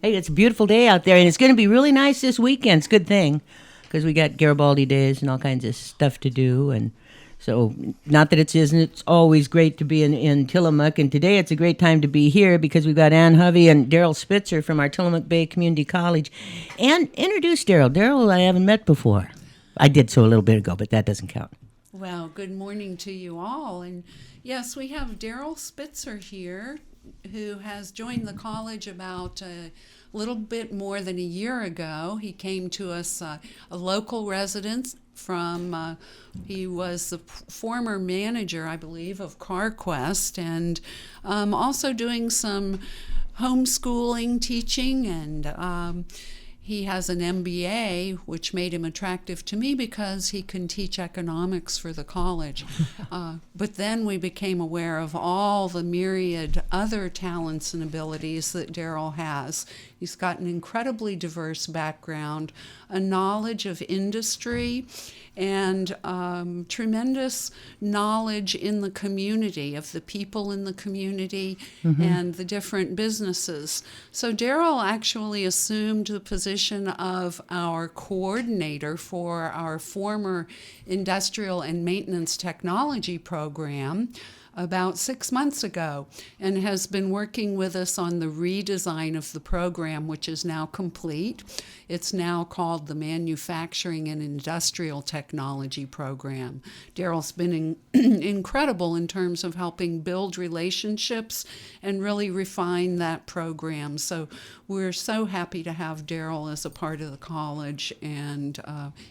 Hey, it's a beautiful day out there, and it's going to be really nice this weekend. It's a good thing because we got Garibaldi days and all kinds of stuff to do. And so, not that it isn't, it's always great to be in Tillamook. And today it's a great time to be here because we've got Hovey and Darryl Spitzer from our Tillamook Bay Community College. And introduce Darryl. Darryl, I haven't met before. I did so a little bit ago, but that doesn't count. Well, good morning to you all. And yes, we have Darryl Spitzer here, who has joined the college about a little bit more than a year ago. He came to us a local resident from, he was the former manager, I believe, of CarQuest, and also doing some homeschooling, teaching, and he has an MBA, which made him attractive to me because he can teach economics for the college. But then we became aware of all the myriad other talents and abilities that Darryl has. He's got an incredibly diverse background, a knowledge of industry, and tremendous knowledge in the community, of the people in the community, and the different businesses. So Darryl actually assumed the position of our coordinator for our former industrial and maintenance technology program about 6 months ago, and has been working with us on the redesign of the program, which is now complete. It's now called the Manufacturing and Industrial Technology Program. Darryl's been incredible in terms of helping build relationships and really refine that program. So we're so happy to have Darryl as a part of the college and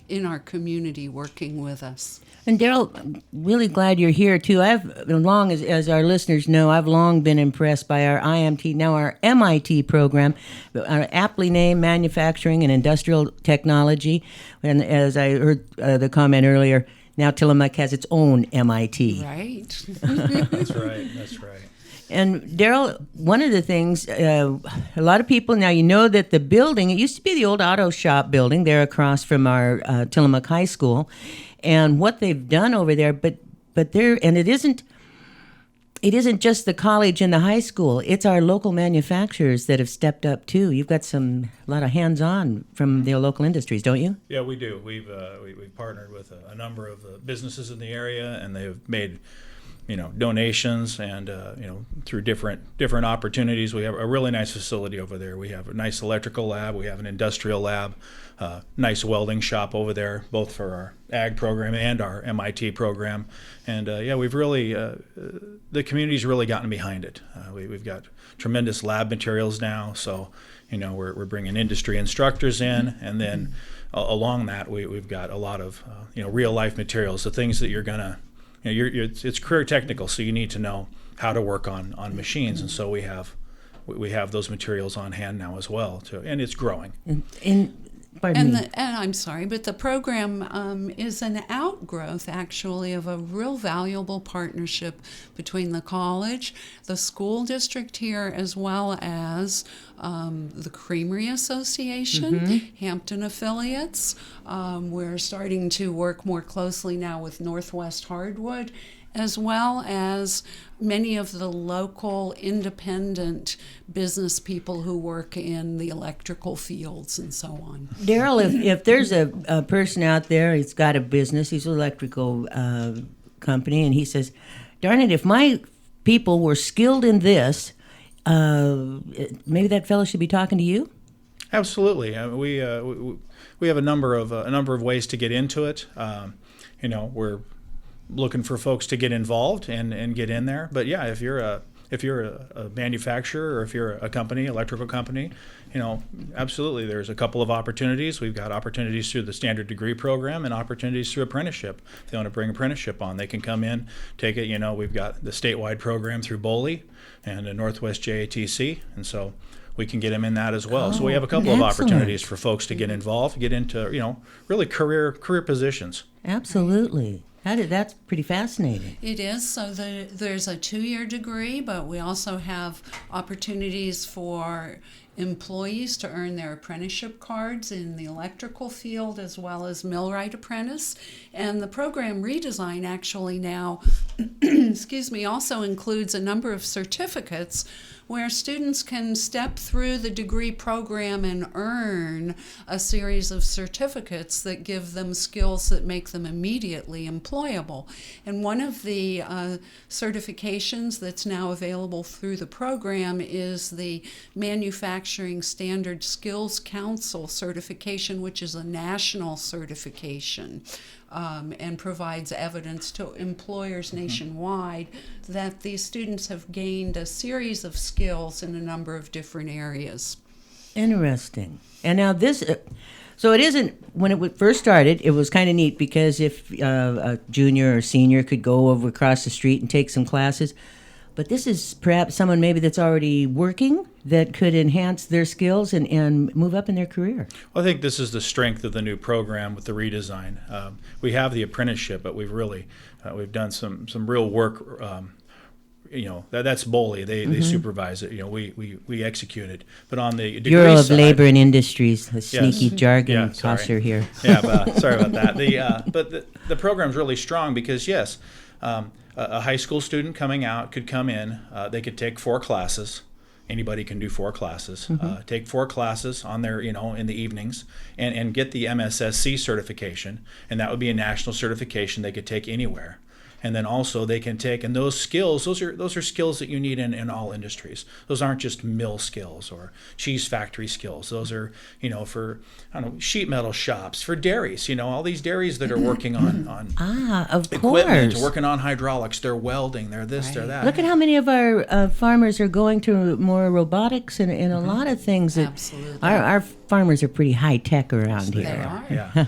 in our community working with us. And Darryl, I'm really glad you're here too. As our listeners know, I've long been impressed by our IMT, now our MIT program, our aptly named Manufacturing and Industrial Technology. And as I heard the comment earlier, now Tillamook has its own MIT. Right. That's right. And Darryl, one of the things, a lot of people, now you know that the building, it used to be the old auto shop building there across from our Tillamook High School, and what they've done over there, but there, and it isn't just the college and the high school, it's our local manufacturers that have stepped up too. You've got a lot of hands-on from the local industries, don't you? Yeah, we do. We've partnered with a number of businesses in the area, and they've made donations, and through different opportunities. We have a really nice facility over there. We have a nice electrical lab. We have an industrial lab, nice welding shop over there, both for our ag program and our MIT program. And we've really the community's really gotten behind it. We've got tremendous lab materials now, so we're bringing industry instructors in, and then along that we've got a lot of real life materials, the things that you're gonna. It's career technical, so you need to know how to work on machines, and so we have those materials on hand now as well too, and it's growing. And I'm sorry, but the program is an outgrowth, actually, of a real valuable partnership between the college, the school district here, as well as the Creamery Association, Hampton affiliates. We're starting to work more closely now with Northwest Hardwood, as well as many of the local independent business people who work in the electrical fields and so on. Darryl, if there's a person out there, he's got a business, he's an electrical company, and he says, darn it, if my people were skilled in this, maybe that fellow should be talking to you? Absolutely. We have a number of ways to get into it. We're looking for folks to get involved and get in there. But yeah, if you're a manufacturer, or if you're a company, electrical company, absolutely, there's a couple of opportunities. We've got opportunities through the standard degree program and opportunities through apprenticeship. If they want to bring apprenticeship on, they can come in, take it. We've got the statewide program through BOLI and the Northwest JATC, and so we can get them in that as well. So we have a couple of opportunities for folks to get involved, get into really career positions. Absolutely. That's pretty fascinating. It is. So there's a 2-year degree, but we also have opportunities for employees to earn their apprenticeship cards in the electrical field as well as millwright apprentice. And the program redesign actually now, also includes a number of certificates where students can step through the degree program and earn a series of certificates that give them skills that make them immediately employable. And one of the certifications that's now available through the program is the Manufacturing Standard Skills Council certification, which is a national certification. And provides evidence to employers nationwide that these students have gained a series of skills in a number of different areas. Interesting. And now this, so it isn't, when it first started, it was kind of neat because if a junior or senior could go over across the street and take some classes, but this is perhaps someone maybe that's already working that could enhance their skills and move up in their career. Well, I think this is the strength of the new program with the redesign. We have the apprenticeship, but we've done some real work. That's BOLI. They supervise it. We execute it. But on the degree Bureau of side, Labor and Industries, the sneaky Yes. jargon Sorry. tosser here. Sorry about that. But the program's really strong because a high school student coming out could come in. They could take 4 classes. Anybody can do 4 classes. Take 4 classes on their, in the evenings, and get the MSSC certification, and that would be a national certification they could take anywhere. And then also they can take, and those skills, those are skills that you need in all industries. Those aren't just mill skills or cheese factory skills. Those are, for, sheet metal shops, for dairies, all these dairies that are working on Of equipment, course. working on hydraulics, they're welding, they're this, they're that. Look at how many of our farmers are going to more robotics and a lot of things. That Absolutely. Our farmers are pretty high tech around They here. are. Yeah.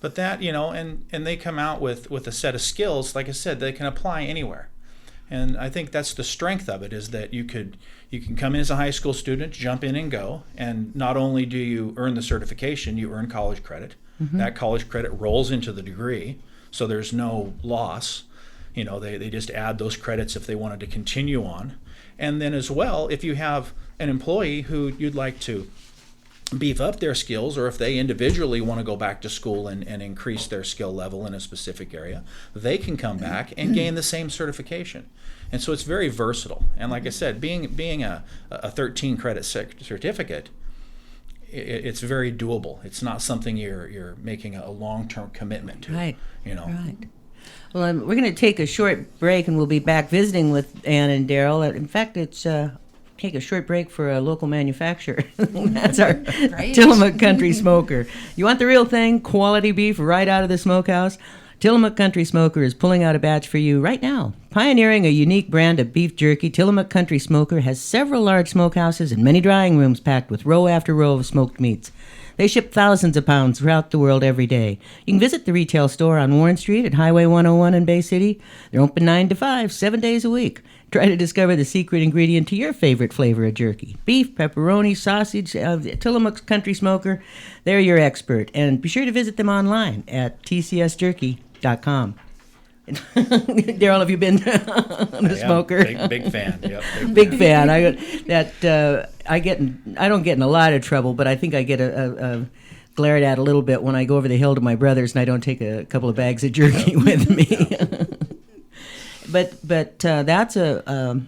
But that, and they come out with a set of skills, like I said, they can apply anywhere. And I think that's the strength of it, is that you can come in as a high school student, jump in and go, and not only do you earn the certification, you earn college credit. That college credit rolls into the degree, so there's no loss. They just add those credits if they wanted to continue on. And then as well, if you have an employee who you'd like to beef up their skills, or if they individually want to go back to school and increase their skill level in a specific area, they can come back and gain the same certification. And so it's very versatile. And like I said, being a 13 credit certificate, it's very doable. It's not something you're making a long-term commitment to. Right. Right. Well, we're going to take a short break, and we'll be back visiting with Ann and Darryl. In fact, it's take a short break for a local manufacturer. That's our Great. Tillamook Country Smoker. You want the real thing? Quality beef right out of the smokehouse? Tillamook Country Smoker is pulling out a batch for you right now. Pioneering a unique brand of beef jerky, Tillamook Country Smoker has several large smokehouses and many drying rooms packed with row after row of smoked meats. They ship thousands of pounds throughout the world every day. You can visit the retail store on Warren Street at Highway 101 in Bay City. They're open 9 to 5, 7 days a week. Try to discover the secret ingredient to your favorite flavor of jerky. Beef, pepperoni, sausage, Tillamook Country Smoker. They're your expert. And be sure to visit them online at tcsjerky.com. Darryl, have you been the smoker? Big fan. Yep, Big fan. I don't get in a lot of trouble, but I think I get a glared at a little bit when I go over the hill to my brother's and I don't take a couple of bags of jerky with me. But that's a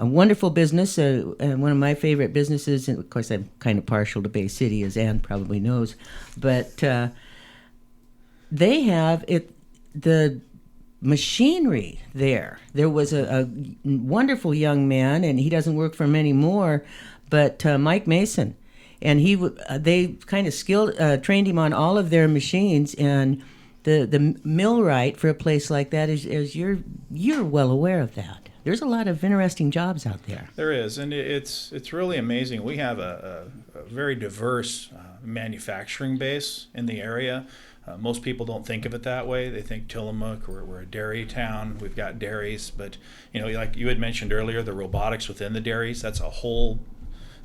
wonderful business, and one of my favorite businesses. And of course, I'm kind of partial to Bay City, as Ann probably knows. But they have the machinery there. There was a wonderful young man, and he doesn't work for him anymore, but Mike Mason, and they kind of trained him on all of their machines, and the millwright for a place like that is you're well aware of that. There's a lot of interesting jobs out there. There is, and it's really amazing. We have a very diverse manufacturing base in the area. Most people don't think of it that way. They think Tillamook, we're a dairy town. We've got dairies, but like you had mentioned earlier, the robotics within the dairies, that's a whole,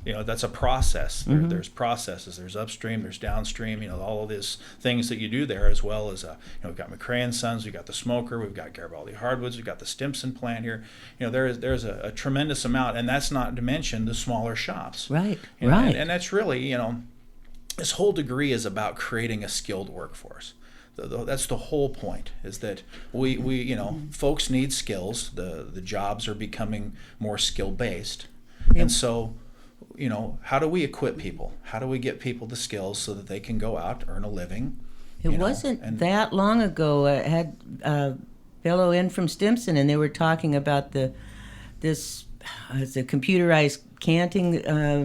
that's a process. There's processes. There's upstream. There's downstream. All of these things that you do there, as well as we've got McCrae and Sons. We've got the smoker. We've got Garibaldi Hardwoods. We've got the Stimson plant here. There's a tremendous amount, and that's not to mention the smaller shops. Right. Right. And that's really this whole degree is about creating a skilled workforce. That's the whole point, is that we folks need skills. The jobs are becoming more skill based. And so, how do we equip people? How do we get people the skills so that they can go out, earn a living? It wasn't that long ago. I had a fellow in from Stimson, and they were talking about it's a computerized canting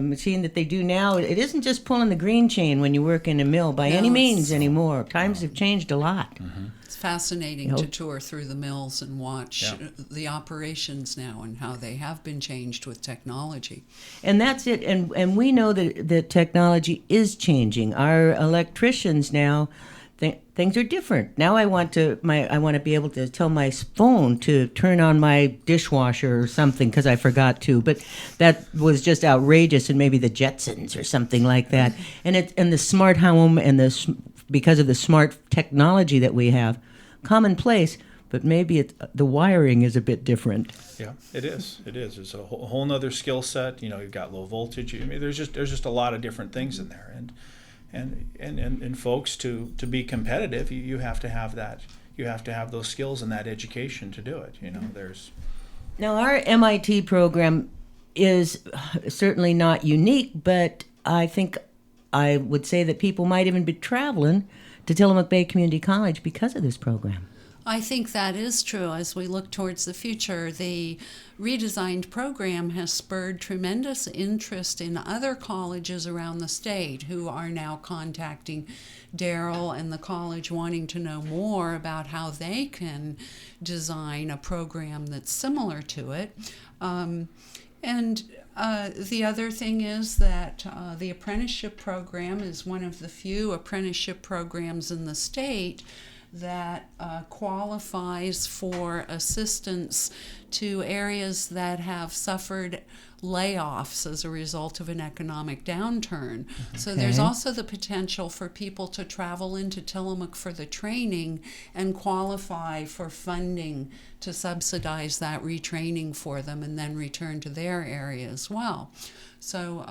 machine that they do now. It isn't just pulling the green chain when you work in a mill by any means anymore. Times have changed a lot. Mm-hmm. It's fascinating to tour through the mills and watch the operations now and how they have been changed with technology. And that's it. And we know that technology is changing. Our electricians now, things are different. Now I want to be able to tell my phone to turn on my dishwasher or something because I forgot to. But that was just outrageous, and maybe the Jetsons or something like that. And the smart home and because of the smart technology that we have, commonplace. But maybe the wiring is a bit different. Yeah, it is. It is. It's a whole nother skill set. You've got low voltage. I mean, there's just a lot of different things in there, and folks to be competitive, you have to have that. You have to have those skills and that education to do it. Now our MIT program is certainly not unique, but I think I would say that people might even be traveling to Tillamook Bay Community College because of this program. I think that is true. As we look towards the future, the redesigned program has spurred tremendous interest in other colleges around the state who are now contacting Darryl and the college wanting to know more about how they can design a program that's similar to it. The other thing is that the apprenticeship program is one of the few apprenticeship programs in the state that qualifies for assistance to areas that have suffered layoffs as a result of an economic downturn. Okay. So there's also the potential for people to travel into Tillamook for the training and qualify for funding to subsidize that retraining for them and then return to their area as well. So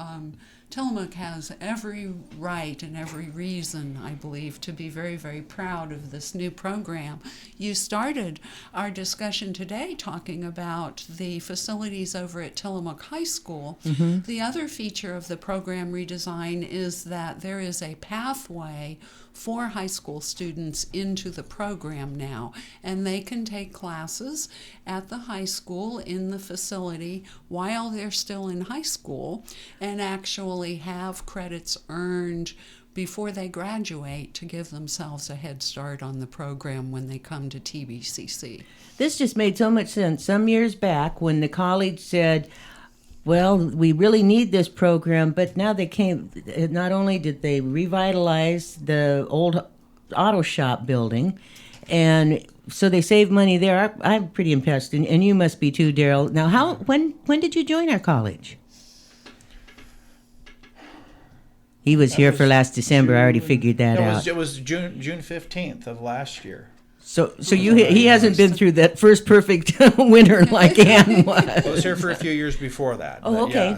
Tillamook has every right and every reason, I believe, to be very, very proud of this new program. You started our discussion today talking about the facilities over at Tillamook High School. Mm-hmm. The other feature of the program redesign is that there is a pathway for high school students into the program now, and they can take classes at the high school in the facility while they're still in high school and actually have credits earned before they graduate to give themselves a head start on the program when they come to TBCC. This just made so much sense. Some years back when the college said, well, we really need this program, but now they came, not only did they revitalize the old auto shop building, and so they saved money there. I'm pretty impressed, and you must be too, Darryl. Now, when did you join our college? He was here for last December. I already figured that out. It was June 15th of last year. So he hasn't been through that first perfect winter like Ann was. I was here for a few years before that. Oh, okay.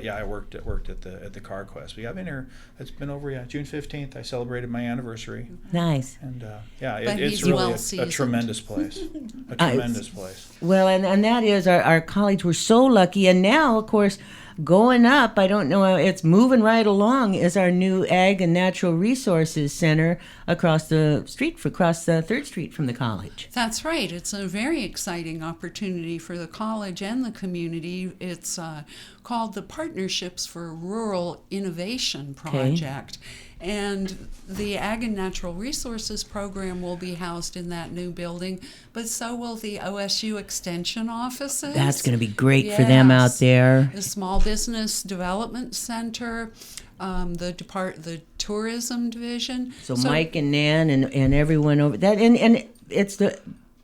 Yeah, I worked at the CarQuest. But yeah, I've been here. It's been over June 15th. I celebrated my anniversary. Nice. And it's really a tremendous place. A tremendous place. Well, and that is our college. We're so lucky, and now of course, going up, I don't know, it's moving right along, is our new Ag and Natural Resources Center across the 3rd Street from the college. That's right. It's a very exciting opportunity for the college and the community. It's called the Partnerships for Rural Innovation Project. Okay. And the Ag and Natural Resources program will be housed in that new building, but so will the OSU Extension offices. That's going to be great for them out there. The Small Business Development Center, the Tourism Division. So Mike and Nan and everyone over that, and it's the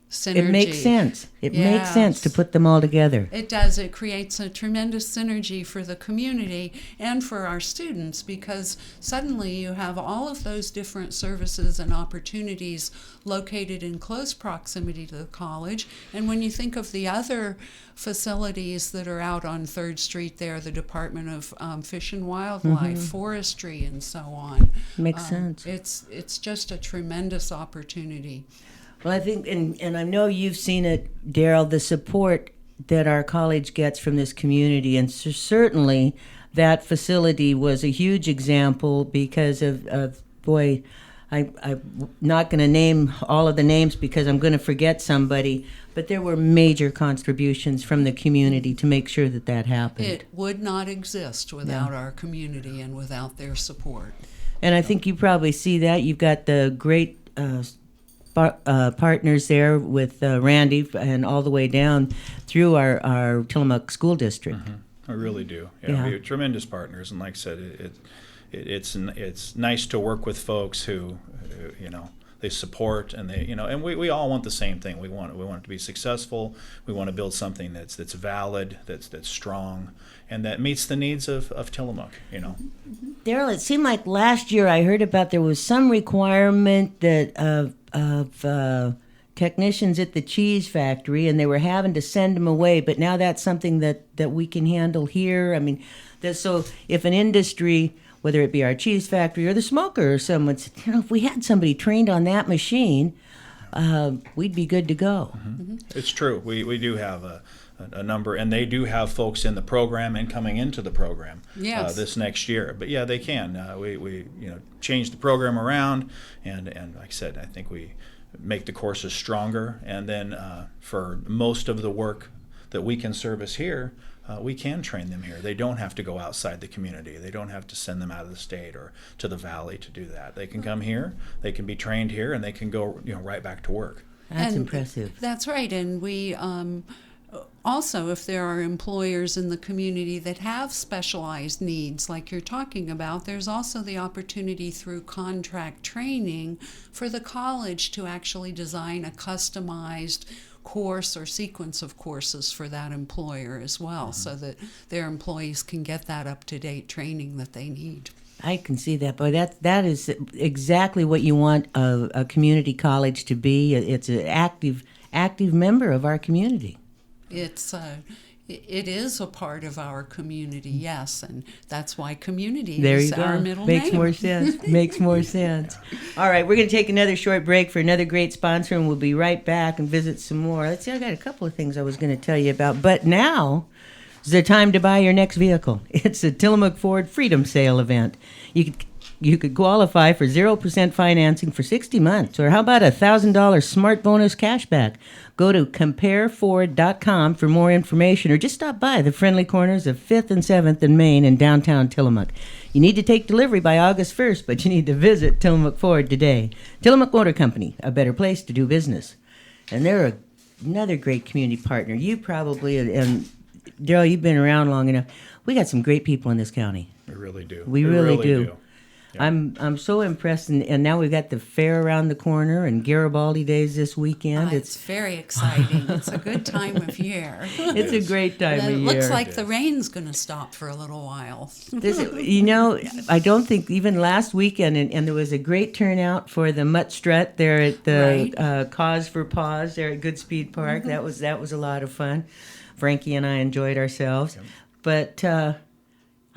synergy. It makes sense. It makes sense to put them all together. It does. It creates a tremendous synergy for the community and for our students, because suddenly you have all of those different services and opportunities located in close proximity to the college. And when you think of the other facilities that are out on 3rd Street there, the Department of Fish and Wildlife, Forestry, and so on. Makes sense. It's just a tremendous opportunity. Well, I think, and I know you've seen it, Darryl, the support that our college gets from this community, and certainly that facility was a huge example because of boy, I'm not going to name all of the names because I'm going to forget somebody, but there were major contributions from the community to make sure that that happened. It would not exist without our community and without their support. And I think you probably see that. You've got the great partners there with Randy and all the way down through our Tillamook School District. I really do. Yeah. We have tremendous partners, and like I said, it's nice to work with folks who, they support, and and we all want the same thing. We want it to be successful. We want to build something that's valid, that's strong, and that meets the needs of Tillamook. Darryl, it seemed like last year I heard about there was some requirement that of technicians at the cheese factory, and they were having to send them away. But now that's something that we can handle here. I mean, so if an industry, whether it be our cheese factory or the smoker or someone said, if we had somebody trained on that machine, we'd be good to go. It's true. We do have a number, and they do have folks in the program and coming into the program this next year. But yeah, they can. We change the program around, and like I said, I think we make the courses stronger, and then for most of the work that we can service here, we can train them here. They don't have to go outside the community. They don't have to send them out of the state or to the valley to do that. They can come here, they can be trained here, and they can go right back to work. That's impressive. That's right. And we also, if there are employers in the community that have specialized needs like you're talking about, there's also the opportunity through contract training for the college to actually design a customized course or sequence of courses for that employer as well, so that their employees can get that up-to-date training that they need. I can see that, but that is exactly what you want a community college to be. It's an active member of our community. It is a part of our community, yes, and that's why community there is you go. our middle Makes name. more sense. Makes more sense. All right, we're going to take another short break for another great sponsor, and we'll be right back and visit some more. Let's see, I got a couple of things I was going to tell you about, but now is the time to buy your next vehicle. It's a Tillamook Ford Freedom Sale event. You could qualify for 0% financing for 60 months, or how about a $1,000 smart bonus cashback? Go to compareford.com for more information, or just stop by the friendly corners of 5th and 7th and Main in downtown Tillamook. You need to take delivery by August 1st, but you need to visit Tillamook Ford today. Tillamook Motor Company, a better place to do business. And they're another great community partner. You probably, and Darryl, you've been around long enough. We got some great people in this county. We really do. We really do. Yeah. I'm so impressed, and now we've got the fair around the corner and Garibaldi Days this weekend. It's very exciting. It's a good time of year. It's a great time of It year. looks like the rain's going to stop for a little while. I don't think even last weekend, and there was a great turnout for the Mutt Strut there at the Cause for Paws there at Goodspeed Park. That was a lot of fun. Frankie and I enjoyed ourselves, but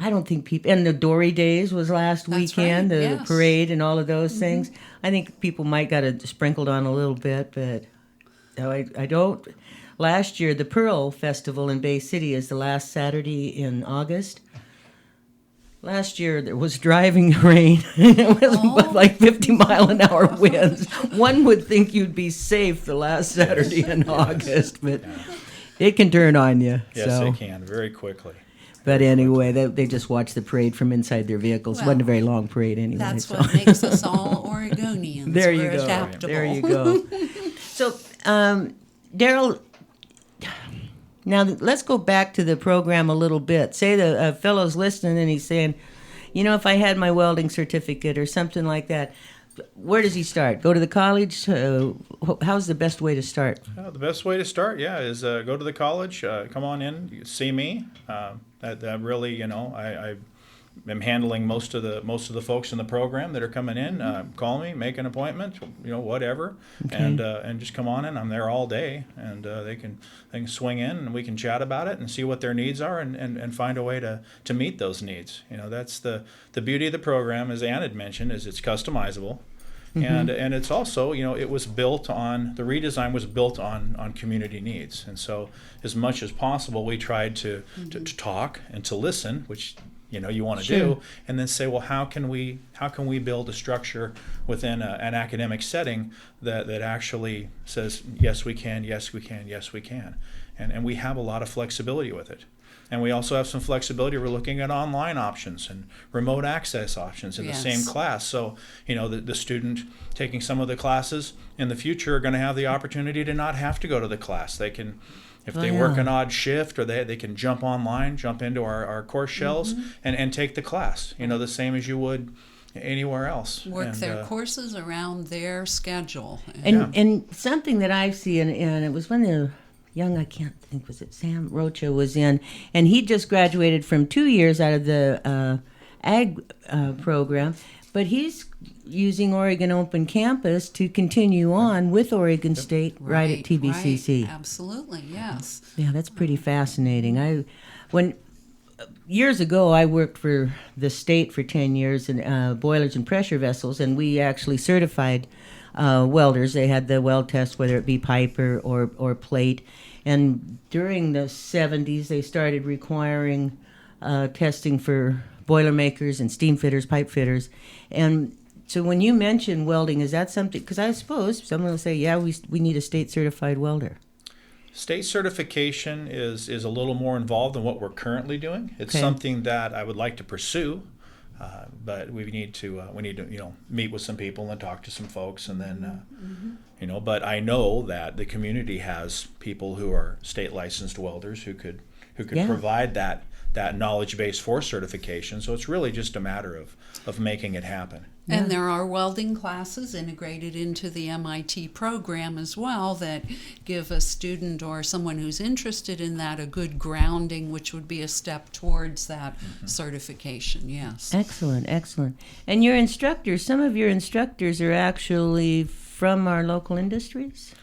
I don't think people, and the Dory Days was last weekend, right, the yes. parade and all of those things. I think people might got it sprinkled on a little bit, but I don't. Last year, the Pearl Festival in Bay City is the last Saturday in August. Last year, there was driving rain. It was like 50-mile-an-hour winds. One would think you'd be safe the last Saturday in August, but it can turn on you. Yes, it can, very quickly. But anyway, they just watched the parade from inside their vehicles. It wasn't a very long parade anyway. That's what makes us all Oregonians. There you We're go. adaptable. There you go. So, Darryl, now let's go back to the program a little bit. Say the fellow's listening and he's saying, if I had my welding certificate or something like that, where does he start? Go to the college? How's the best way to start? The best way to start, is go to the college. Come on in, see me. That really, I am handling most of the folks in the program that are coming in. Call me, make an appointment, whatever, okay. And just come on in. I'm there all day, and they can swing in and we can chat about it and see what their needs are and find a way to meet those needs. That's the beauty of the program, as Ann had mentioned, is it's customizable. and it's also, it was built on, the redesign was built on community needs. And so as much as possible, we tried to talk and to listen, which you want to do, and then say, well, how can we build a structure within an academic setting that actually says, yes we can, yes we can, yes we can, and we have a lot of flexibility with it. And we also have some flexibility. We're looking at online options and remote access options in the same class. So, the student taking some of the classes in the future are going to have the opportunity to not have to go to the class. They can, if they work an odd shift, or they can jump online, jump into our course shells and take the class, the same as you would anywhere else. Work their courses around their schedule. And something that I see, and it was when the young, I can't think, was it Sam Rocha was in, and he just graduated from 2 years out of the ag program, but he's using Oregon Open Campus to continue on with Oregon State right at TBCC. Right. Absolutely, yes. Yeah, that's pretty fascinating. Years ago, I worked for the state for 10 years in boilers and pressure vessels, and we actually certified welders. They had the weld test, whether it be pipe or plate. And during the 70s, they started requiring testing for boilermakers and steam fitters, pipe fitters. And so when you mention welding, is that something, because I suppose someone will say, yeah, we need a state certified welder. State certification is a little more involved than what we're currently doing. It's something that I would like to pursue. But we need to meet with some people and talk to some folks, and then but I know that the community has people who are state licensed welders who could provide that knowledge base for certification. So it's really just a matter of making it happen. And there are welding classes integrated into the MIT program as well that give a student or someone who's interested in that a good grounding, which would be a step towards that certification, yes. Excellent. And your instructors, some of your instructors are actually from our local industries?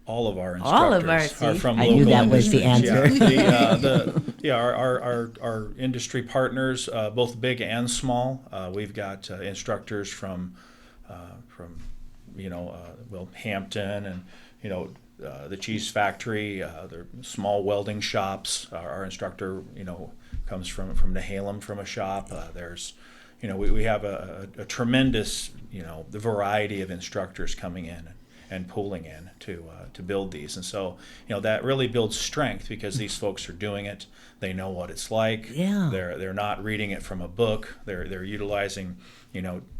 All of our instructors are from local industries. I knew that was the answer. Our industry partners, both big and small. We've got instructors from Hampton and the cheese factory. They're small welding shops. Our instructor comes from Nehalem, from a shop. There's we have a tremendous the variety of instructors coming in and pooling in to build these. And so that really builds strength, because these folks are doing it. They know what it's like. Yeah. They're not reading it from a book. They're utilizing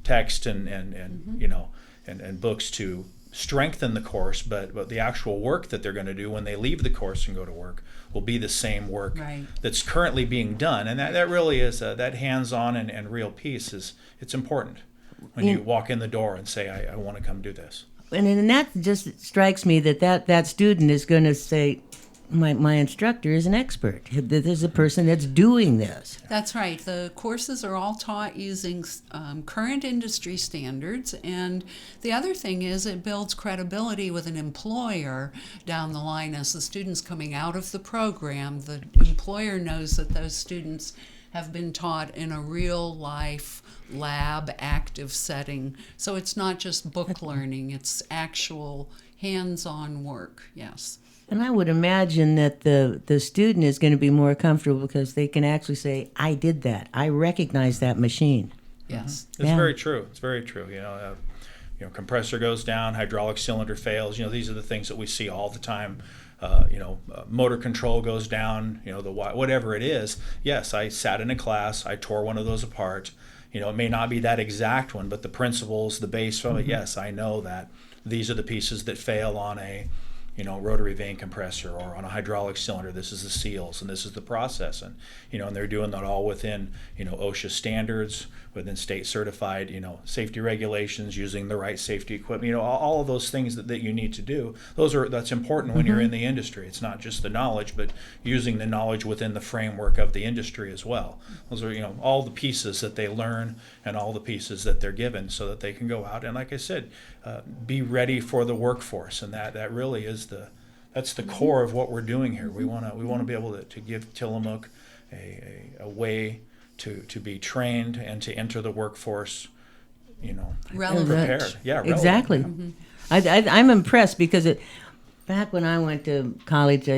text and books to strengthen the course, but the actual work that they're going to do when they leave the course and go to work will be the same work that's currently being done. And that really is that hands-on and real piece it's important when you walk in the door and say, I want to come do this. And that just strikes me that student is going to say, my instructor is an expert. There's a person that's doing this. That's right. The courses are all taught using current industry standards. And the other thing is it builds credibility with an employer down the line. As the students coming out of the program, the employer knows that those students have been taught in a real life lab active setting. So it's not just book learning, it's actual hands-on work, yes. And I would imagine that the student is going to be more comfortable because they can actually say, I did that. I recognize that machine. Yes. It's very true. It's very true. Compressor goes down, hydraulic cylinder fails. These are the things that we see all the time. Motor control goes down, whatever it is. Yes, I sat in a class, I tore one of those apart. It may not be that exact one, but the principles, the base from it, yes, I know that these are the pieces that fail on a rotary vane compressor or on a hydraulic cylinder. This is the seals and this is the process. And, and they're doing that all within, OSHA standards, within state certified, safety regulations, using the right safety equipment, all of those things that you need to do. That's important when you're in the industry. It's not just the knowledge, but using the knowledge within the framework of the industry as well. Those are, all the pieces that they learn and all the pieces that they're given so that they can go out and, like I said, be ready for the workforce. And that really is that's the core of what we're doing here. We want to be able to give Tillamook a way to be trained and to enter the workforce Relevant. prepared. Yeah, relevant. Exactly. I'm impressed because back when I went to college,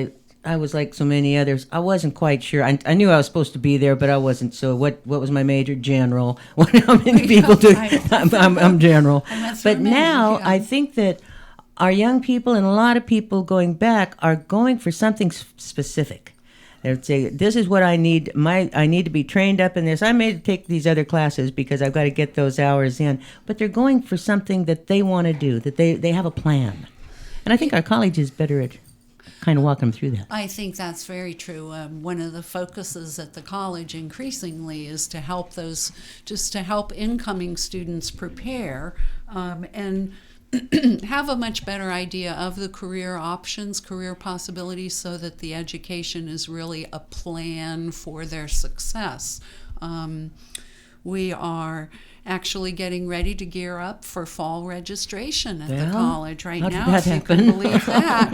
I was like so many others. I wasn't quite sure. I knew I was supposed to be there, but I wasn't. So what was my major? General. How many people do? I'm general. But now I think that our young people and a lot of people going back are going for something specific. They'd say, this is what I need. I need to be trained up in this. I may take these other classes because I've got to get those hours in. But they're going for something that they want to do, that they have a plan. And I think our college is better at kind of walking them through that. I think that's very true. One of the focuses at the college increasingly is to help incoming students prepare and have a much better idea of the career options, career possibilities, so that the education is really a plan for their success. We are actually getting ready to gear up for fall registration at the college right now, if you can believe that.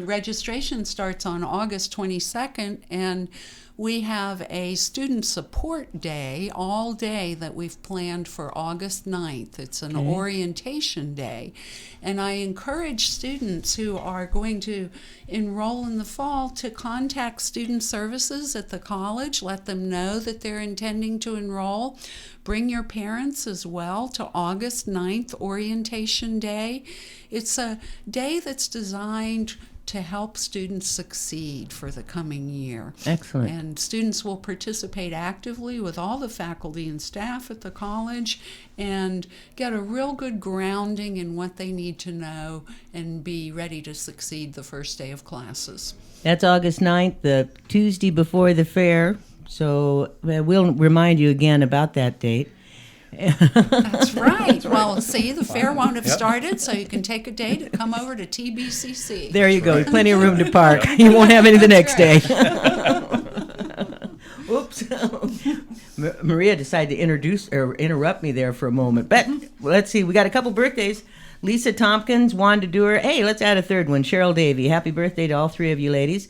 Registration starts on August 22nd, and we have a student support day all day that we've planned for August 9th. It's an orientation day. And I encourage students who are going to enroll in the fall to contact student services at the college. Let them know that they're intending to enroll. Bring your parents as well to August 9th orientation day. It's a day that's designed to help students succeed for the coming year. Excellent. And students will participate actively with all the faculty and staff at the college and get a real good grounding in what they need to know and be ready to succeed the first day of classes. That's August 9th, the Tuesday before the fair. So we'll remind you again about that date. That's right. Well, see, the fair won't have started, so you can take a day to come over to TBCC. There you go. Plenty of room to park. You won't have any the next day. Oops. Maria decided to interrupt me there for a moment. But let's see. We got a couple birthdays. Lisa Tompkins, Wanda Dewar. Hey, let's add a third one. Cheryl Davey. Happy birthday to all three of you ladies.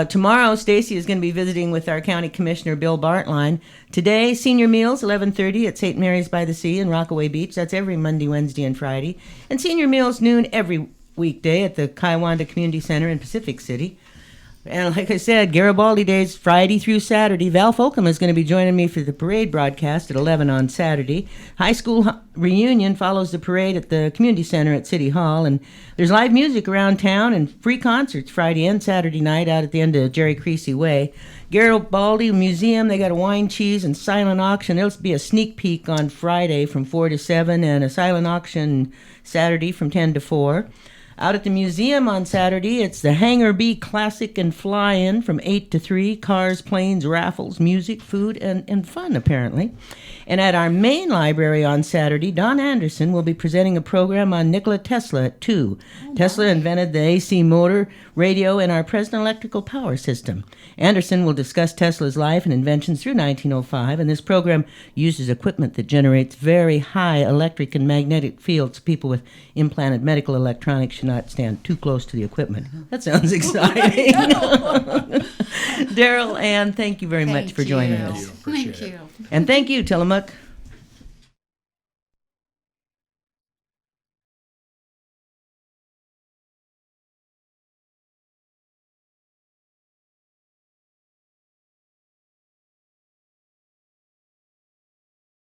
Tomorrow, Stacy is going to be visiting with our County Commissioner, Bill Bartline. Today, senior meals, 11:30 at St. Mary's by the Sea in Rockaway Beach. That's every Monday, Wednesday, and Friday. And senior meals, noon every weekday at the Kiwanda Community Center in Pacific City. And like I said, Garibaldi Days, Friday through Saturday. Val Folkham is going to be joining me for the parade broadcast at 11 on Saturday. High school reunion follows the parade at the community center at City Hall. And there's live music around town and free concerts Friday and Saturday night out at the end of Jerry Creasy Way. Garibaldi Museum, they got a wine, cheese, and silent auction. There'll be a sneak peek on Friday from 4 to 7 and a silent auction Saturday from 10 to 4. Out at the museum on Saturday, it's the Hangar B Classic and Fly-In from 8 to 3. Cars, planes, raffles, music, food, and fun, apparently. And at our main library on Saturday, Don Anderson will be presenting a program on Nikola Tesla at 2. Tesla invented the AC motor, radio, and our present electrical power system. Anderson will discuss Tesla's life and inventions through 1905, and this program uses equipment that generates very high electric and magnetic fields. People with implanted medical electronics should not stand too close to the equipment. That sounds exciting. Darryl, Ann, thank you very much for joining us. Thank you. And thank you, Tillamook.